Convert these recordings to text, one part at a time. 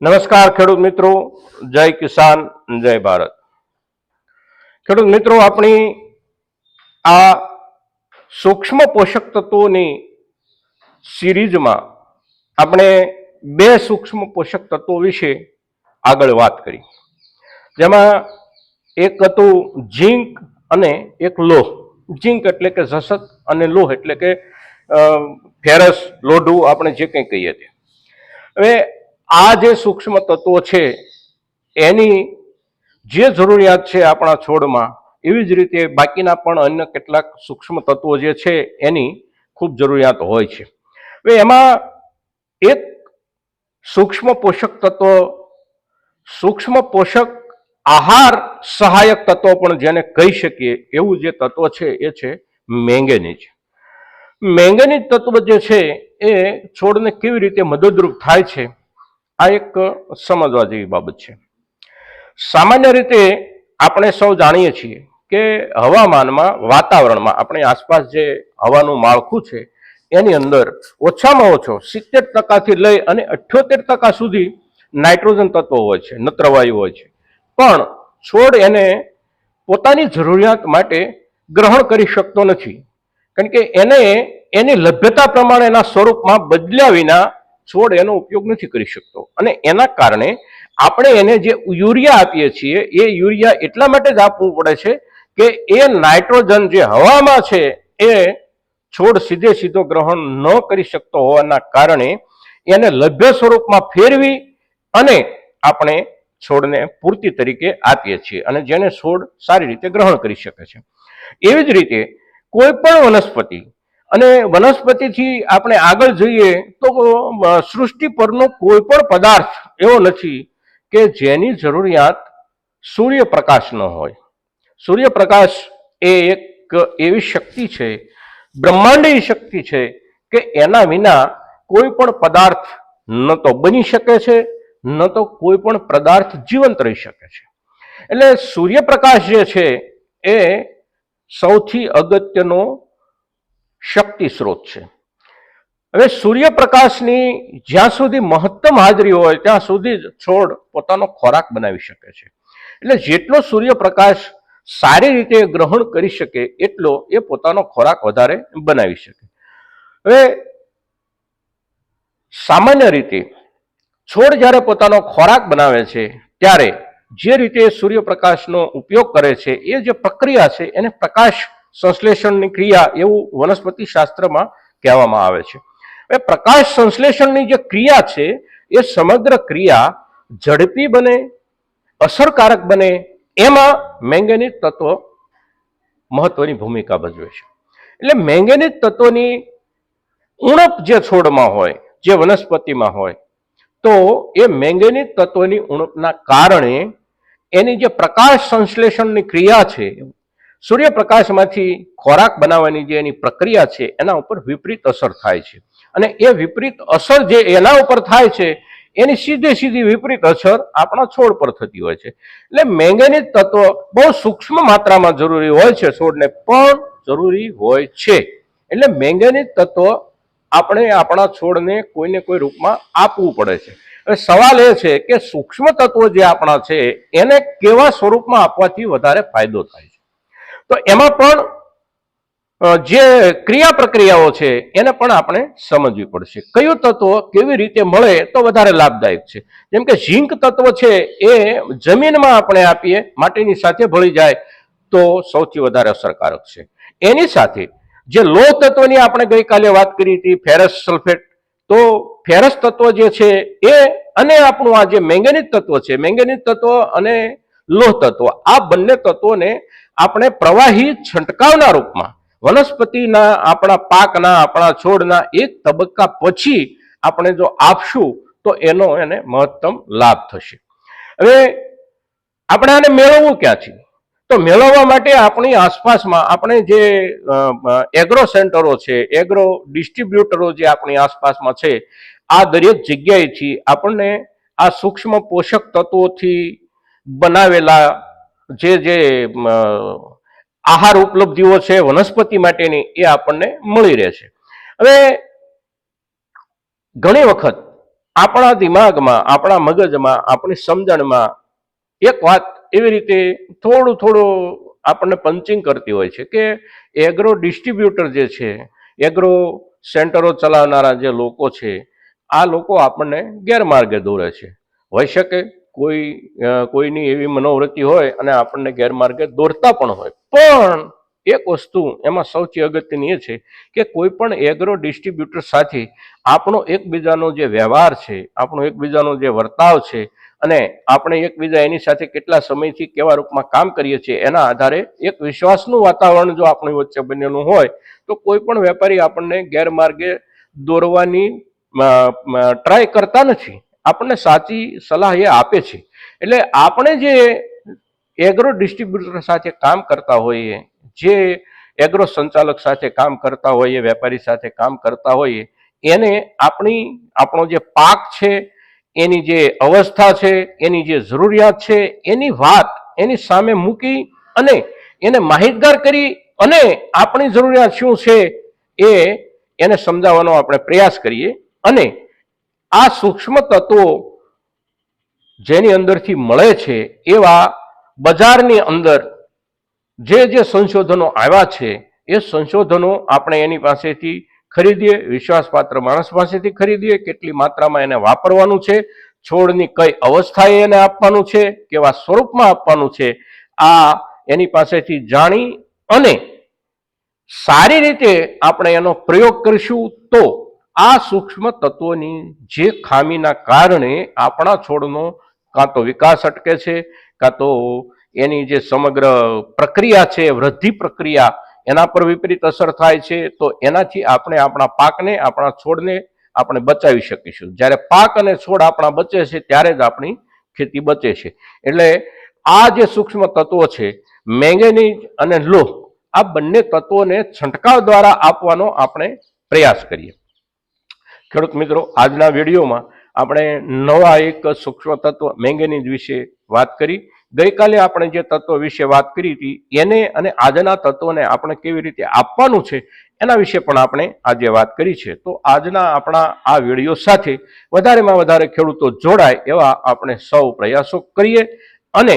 નમસ્કાર ખેડૂત મિત્રો, જય કિસાન, જય ભારત। ખેડૂત મિત્રો, આપણી આ સૂક્ષ્મ પોષક તત્વોની સિરીઝમાં આપણે બે સૂક્ષ્મ પોષક તત્વો વિશે આગળ વાત કરી, જેમાં એક હતું ઝીંક અને એક લોહ। ઝીંક એટલે કે જસત અને લોહ એટલે કે ફેરસ, લોઢું, આપણે જે કંઈ કહીએ તે। હવે આ જે સૂક્ષ્મ તત્વો છે એની જે જરૂરિયાત છે આપણા છોડમાં, એવી જ રીતે બાકીના પણ અન્ય કેટલાક સૂક્ષ્મ તત્વો જે છે એની ખૂબ જરૂરિયાત હોય છે। હવે એમાં એક સૂક્ષ્મ પોષક તત્વ, સૂક્ષ્મ પોષક આહાર સહાયક તત્વો પણ જેને કહી શકીએ એવું જે તત્વ છે એ છે મેંગેનીઝ। મેંગેનીઝ તત્વ જે છે એ છોડને કેવી રીતે મદદરૂપ થાય છે, આ એક સમજવા જેવી બાબત છે। સામાન્ય રીતે આપણે સૌ જાણીએ છીએ કે હવામાનમાં, વાતાવરણમાં, આપણી આસપાસ જે હવાનું માળખું છે એની અંદર ઓછામાં ઓછો 70% લઈ અને 78% સુધી નાઇટ્રોજન તત્વો હોય છે, નત્રવાયુ હોય છે, પણ છોડ એને પોતાની જરૂરિયાત માટે ગ્રહણ કરી શકતો નથી, કારણ કે એને એની લભ્યતા પ્રમાણેના સ્વરૂપમાં બદલ્યા વિના છોડ એનો ઉપયોગ નથી કરી શકતો। અને એના કારણે આપણે એને જે યુરિયા આપીએ છીએ એ યુરિયા એટલા માટે જ આપવું પડે છે કે એ નાઇટ્રોજન જે હવામાં છે એ છોડ સીધે સીધો ગ્રહણ ન કરી શકતો હોવાના કારણે એને લભ્ય સ્વરૂપમાં ફેરવી અને આપણે છોડને પૂર્તિ તરીકે આપીએ છીએ, અને જેને છોડ સારી રીતે ગ્રહણ કરી શકે છે। એવી જ રીતે કોઈ પણ વનસ્પતિ, અને વનસ્પતિથી આપણે આગળ જઈએ તો સૃષ્ટિ પરનો કોઈ પણ પદાર્થ એવો નથી કે જેની જરૂરિયાત સૂર્યપ્રકાશ ન હોય। સૂર્યપ્રકાશ એ એક એવી શક્તિ છે, બ્રહ્માંડીય શક્તિ છે કે એના વિના કોઈ પણ પદાર્થ ન તો બની શકે છે, ન તો કોઈ પણ પદાર્થ જીવંત રહી શકે છે। એટલે સૂર્યપ્રકાશ જે છે એ સૌથી અગત્યનો શક્તિ સ્ત્રોત છે। હવે સૂર્યપ્રકાશની જ્યાં સુધી મહત્તમ હાજરી હોય ત્યાં સુધી જ છોડ પોતાનો ખોરાક બનાવી શકે છે। એટલે જેટલો સૂર્યપ્રકાશ સારી રીતે ગ્રહણ કરી શકે એટલો એ પોતાનો ખોરાક વધારે બનાવી શકે। હવે સામાન્ય રીતે છોડ જ્યારે પોતાનો ખોરાક બનાવે છે ત્યારે જે રીતે સૂર્યપ્રકાશનો ઉપયોગ કરે છે એ જે પ્રક્રિયા છે એને પ્રકાશ સંશ્લેષણની ક્રિયા એવું વનસ્પતિ શાસ્ત્રમાં કહેવામાં આવે છે। હવે પ્રકાશ સંશ્લેષણની જે ક્રિયા છે એ સમગ્ર ક્રિયા ઝડપી બને, અસરકારક બને, એમાં મેંગેનીઝ તત્વ મહત્વની ભૂમિકા ભજવે છે। એટલે મેંગેનીઝ તત્વની ઉણપ જે છોડમાં હોય, જે વનસ્પતિમાં હોય, તો એ મેંગેનીઝ તત્વની ઉણપના કારણે એની જે પ્રકાશ સંશ્લેષણની ક્રિયા છે, સૂર્યપ્રકાશમાંથી ખોરાક બનાવવાની જે એની પ્રક્રિયા છે એના ઉપર વિપરીત અસર થાય છે। અને એ વિપરીત અસર જે એના ઉપર થાય છે એની સીધી વિપરીત અસર આપણા છોડ પર થતી હોય છે। એટલે મેંગેનીઝ તત્વ બહુ સૂક્ષ્મ માત્રામાં જરૂરી હોય છે, છોડને પણ જરૂરી હોય છે। એટલે મેંગેનીઝ તત્વ આપણે આપણા છોડને કોઈને કોઈ રૂપમાં આપવું પડે છે। હવે સવાલ એ છે કે સૂક્ષ્મ તત્વો જે આપણા છે એને કેવા સ્વરૂપમાં આપવાથી વધારે ફાયદો થાય છે, તો એમાં પણ જે ક્રિયા પ્રક્રિયાઓ છે એને પણ આપણે સમજવી પડશે। કયું તત્વ કેવી રીતે મળે તો વધારે લાભદાયક છે। જેમ કે ઝીંક તત્વ છે એ જમીનમાં આપણે આપીએ, માટીની સાથે ભળી જાય તો સૌથી વધારે અસરકારક છે। એની સાથે જે લોહ તત્વની આપણે ગઈકાલે વાત કરી હતી, ફેરસ સલ્ફેટ, તો ફેરસ તત્વ જે છે એ અને આપણું આ જે મેંગેનીઝ તત્વ છે, મેંગેનીઝ તત્વ અને લોહ તત્વ, આ બંને તત્વોને આપણે પ્રવાહી છંટકાવના રૂપમાં વનસ્પતિના, આપણા પાકના, આપણા છોડના એક તબક્કા પછી આપણે જો આપશું તો એને મહત્તમ લાભ થશે। હવે આપણે આને મેળવવું ક્યાંથી? તો મેળવવા માટે આપણી આસપાસમાં આપણે જે એગ્રો સેન્ટરો છે, એગ્રો ડિસ્ટ્રીબ્યુટરો જે આપણી આસપાસમાં છે, આ દરેક જગ્યાએથી આપણને આ સૂક્ષ્મ પોષક તત્વોથી બનાવેલા જે આહાર ઉપલબ્ધિઓ છે વનસ્પતિ માટેની એ આપણને મળી રહે છે। હવે ઘણી વખત આપણા દિમાગમાં, આપણા મગજમાં, આપણી સમજણમાં એક વાત એવી રીતે થોડું આપણને પંચિંગ કરતી હોય છે કે એગ્રો ડિસ્ટ્રીબ્યુટર જે છે, એગ્રો સેન્ટરો ચલાવનારા જે લોકો છે, આ લોકો આપણને ગેરમાર્ગે દોરે છે. હોઈ શકે કોઈની એવી મનોવૃત્તિ હોય અને આપણને ગેરમાર્ગે દોરતા પણ હોય, પણ એક વસ્તુ એમાં સૌથી અગત્યની એ છે કે કોઈ પણ એગ્રો ડિસ્ટ્રીબ્યુટર સાથે આપણો એકબીજાનો જે વ્યવહાર છે, આપણો એકબીજાનો જે વર્તાવ છે, અને આપણે એકબીજા એની સાથે કેટલા સમયથી કેવા રૂપમાં કામ કરીએ છીએ એના આધારે એક વિશ્વાસનું વાતાવરણ જો આપણી વચ્ચે બનેલું હોય તો કોઈ પણ વેપારી આપણને ગેરમાર્ગે દોરવાની ટ્રાય કરતા નથી, આપણને સાચી સલાહ એ આપે છે. એટલે આપણે જે એગ્રો ડિસ્ટ્રીબ્યુટર સાથે કામ કરતા હોઈએ, જે એગ્રો સંચાલક સાથે કામ કરતા હોઈએ, વેપારી સાથે કામ કરતા હોઈએ, એને આપણો જે પાક છે, એની જે અવસ્થા છે, એની જે જરૂરિયાત છે, એની વાત એની સામે મૂકી અને એને માહિતગાર કરી અને આપણી જરૂરિયાત શું છે એને સમજાવવાનો આપણે પ્રયાસ કરીએ. અને આ સૂક્ષ્મ તત્વો જેની અંદરથી મળે છે એવા બજારની અંદર જે સંશોધનો આવ્યા છે એ સંશોધનો આપણે એની પાસેથી ખરીદીએ, વિશ્વાસપાત્ર માણસ પાસેથી ખરીદીએ, કેટલી માત્રામાં એને વાપરવાનું છે, છોડની કઈ અવસ્થાએ એને આપવાનું છે, કેવા સ્વરૂપમાં આપવાનું છે, આ એની પાસેથી જાણી અને સારી રીતે આપણે એનો પ્રયોગ કરીશું તો આ સૂક્ષ્મ તત્વોની જે ખામીના કારણે આપણા છોડનો કાં તો વિકાસ અટકે છે, કાં તો એની જે સમગ્ર પ્રક્રિયા છે, વૃદ્ધિ પ્રક્રિયા, એના પર વિપરીત અસર થાય છે, તો એનાથી આપણે આપણા પાકને, આપણા છોડને આપણે બચાવી શકીશું. જ્યારે પાક અને છોડ આપણા બચે છે ત્યારે જ આપણી ખેતી બચે છે. એટલે આ જે સૂક્ષ્મ તત્વો છે, મેંગેનીઝ અને લોહ, આ બંને તત્વોને છંટકાવ દ્વારા આપવાનો આપણે પ્રયાસ કરીએ. ખેડૂત મિત્રો, આજના વિડીયોમાં આપણે નવા એક સૂક્ષ્મ તત્વ મેંગેનીઝ વિશે વાત કરી. ગઈકાલે આપણે જે તત્વ વિશે વાત કરી હતી એને અને આજના તત્વોને આપણે કેવી રીતે આપવાનું છે એના વિશે પણ આપણે આજે વાત કરી છે. તો આજના આપણા આ વિડીયો સાથે વધારેમાં વધારે ખેડૂતો જોડાય એવા આપણે સૌ પ્રયાસો કરીએ અને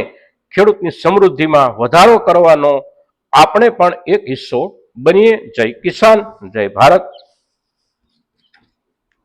ખેડૂતની સમૃદ્ધિમાં વધારો કરવાનો આપણે પણ એક હિસ્સો બનીએ. જય કિસાન, જય ભારત.